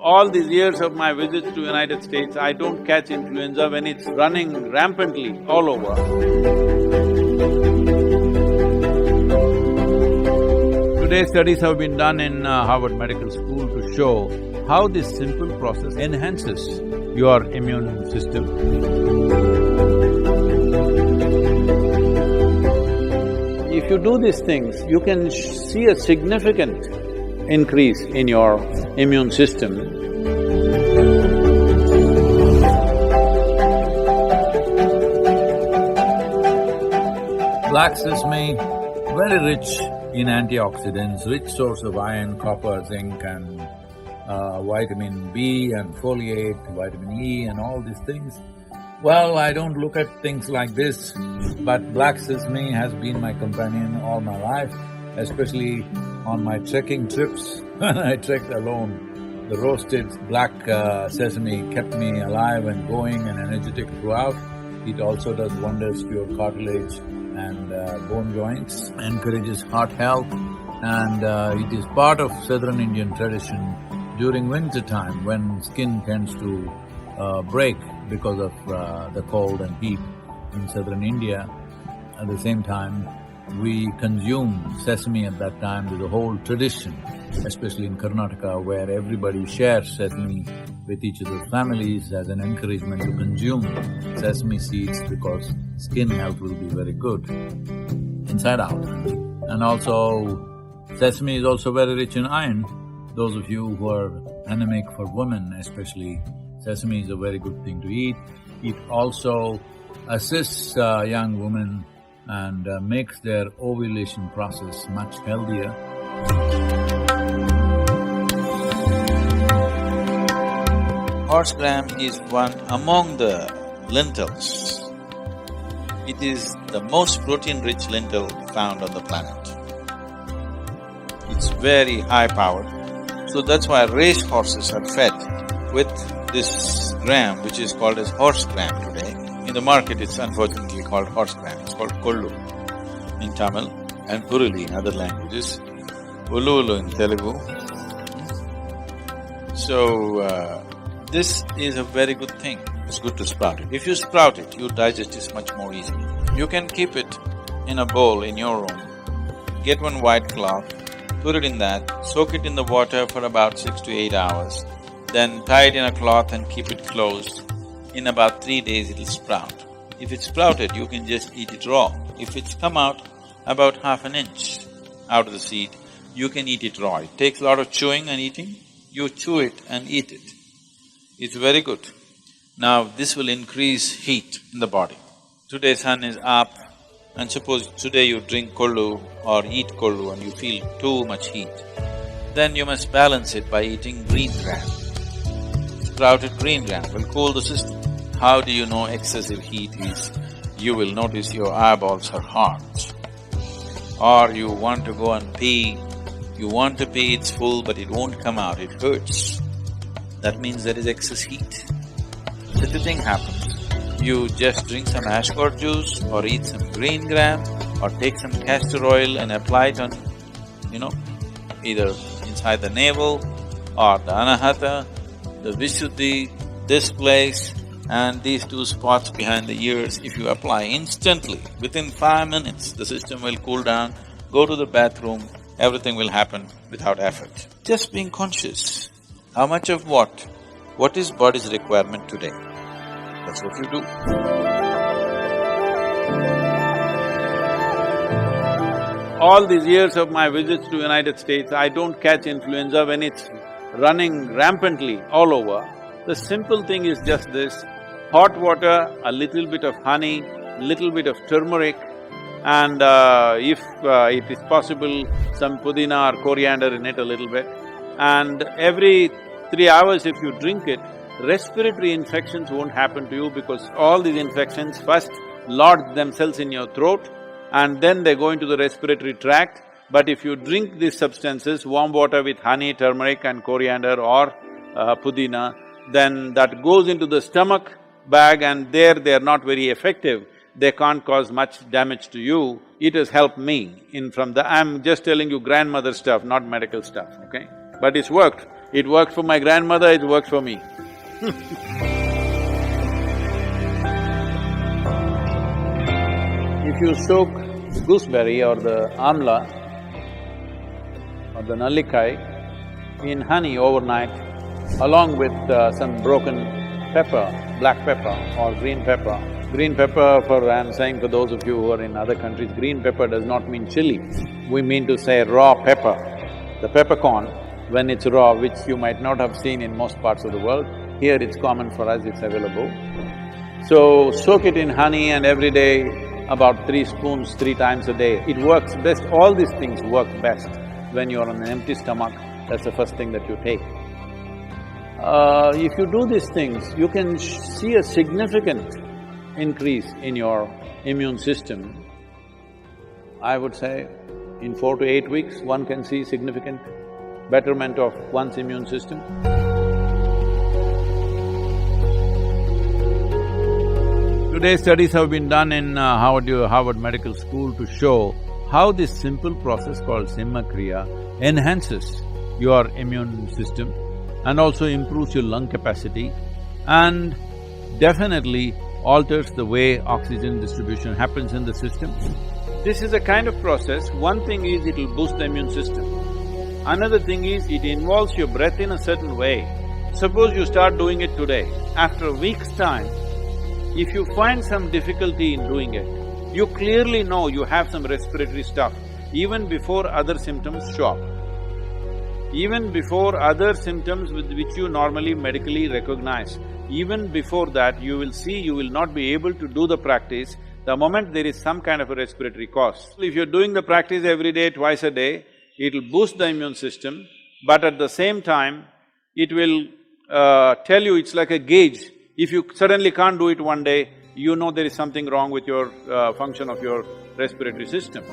All these years of my visits to United States, I don't catch influenza when it's running rampantly all over. Today, studies have been done in Harvard Medical School to show how this simple process enhances your immune system. If you do these things, you can see a significant increase in your immune system. Black sesame, very rich in antioxidants, rich source of iron, copper, zinc and vitamin B and folate, vitamin E and all these things. Well, I don't look at things like this, but black sesame has been my companion all my life, especially on my trekking trips when I trekked alone. The roasted black sesame kept me alive and going and energetic throughout. It also does wonders to your cartilage and bone joints, encourages heart health, and it is part of southern Indian tradition during winter time when skin tends to break because of the cold and heat in southern India. At the same time, we consume sesame at that time. There's a whole tradition, especially in Karnataka, where everybody shares sesame with each other's families as an encouragement to consume sesame seeds because skin health will be very good inside out. And also, sesame is also very rich in iron. Those of you who are anemic, for women especially, sesame is a very good thing to eat. It also assists young women and makes their ovulation process much healthier. Horse gram is one among the lentils. It is the most protein-rich lentil found on the planet. It's very high-powered, so that's why race horses are fed with this gram, which is called as horse gram today. In the market, it's unfortunately called horse gram. It's called kollu in Tamil and uruli in other languages, ulu in Telugu. So, this is a very good thing. It's good to sprout it. If you sprout it, you digest it much more easily. You can keep it in a bowl in your room, get one white cloth, put it in that, soak it in the water for about 6 to 8 hours, then tie it in a cloth and keep it closed. In about 3 days, it'll sprout. If it's sprouted, you can just eat it raw. If it's come out about half an inch out of the seed, you can eat it raw. It takes a lot of chewing and eating. You chew it and eat it. It's very good. Now, this will increase heat in the body. Today sun is up, and suppose today you drink kollu or eat kollu and you feel too much heat, then you must balance it by eating green gram. Sprouted green gram will cool the system. How do you know excessive heat is? You will notice your eyeballs are hot. Or you want to go and pee, you want to pee, it's full but it won't come out, it hurts. That means there is excess heat. Such a thing happens. You just drink some ashcord juice or eat some green gram or take some castor oil and apply it on, either inside the navel or the anahata, the vishuddhi, this place and these two spots behind the ears. If you apply instantly, within 5 minutes, the system will cool down, go to the bathroom, everything will happen without effort. Just being conscious. How much of what? What is body's requirement today? That's what you do. All these years of my visits to United States, I don't catch influenza when it's running rampantly all over. The simple thing is just this: hot water, a little bit of honey, little bit of turmeric, and if it is possible, some pudina or coriander in it a little bit. And every 3 hours if you drink it, respiratory infections won't happen to you because all these infections first lodge themselves in your throat and then they go into the respiratory tract. But if you drink these substances, warm water with honey, turmeric and coriander or pudina, then that goes into the stomach bag and there they are not very effective. They can't cause much damage to you. It has helped me in from the… I'm just telling you grandmother stuff, not medical stuff, okay? But it's worked. It works for my grandmother, it works for me. If you soak the gooseberry or the amla or the nallikai in honey overnight, along with some broken pepper, black pepper or green pepper. Green pepper, I'm saying for those of you who are in other countries, green pepper does not mean chili. We mean to say raw pepper. The peppercorn, when it's raw, which you might not have seen in most parts of the world, here it's common for us, it's available. So, soak it in honey and every day about 3 spoons, 3 times a day. It works best, all these things work best when you're on an empty stomach, that's the first thing that you take. If you do these things, you can see a significant increase in your immune system. I would say in 4 to 8 weeks, one can see significant betterment of one's immune system. Today, studies have been done in Harvard Medical School to show how this simple process called Simha Kriya enhances your immune system and also improves your lung capacity and definitely alters the way oxygen distribution happens in the system. This is a kind of process. One thing is it'll boost the immune system. Another thing is it involves your breath in a certain way. Suppose you start doing it today. After a week's time, if you find some difficulty in doing it, you clearly know you have some respiratory stuff, even before other symptoms show up. Even before other symptoms with which you normally medically recognize, even before that, you will see you will not be able to do the practice the moment there is some kind of a respiratory cause. If you're doing the practice every day, twice a day, it'll boost the immune system, but at the same time, it will tell you it's like a gauge. If you suddenly can't do it one day, you know there is something wrong with your function of your respiratory system.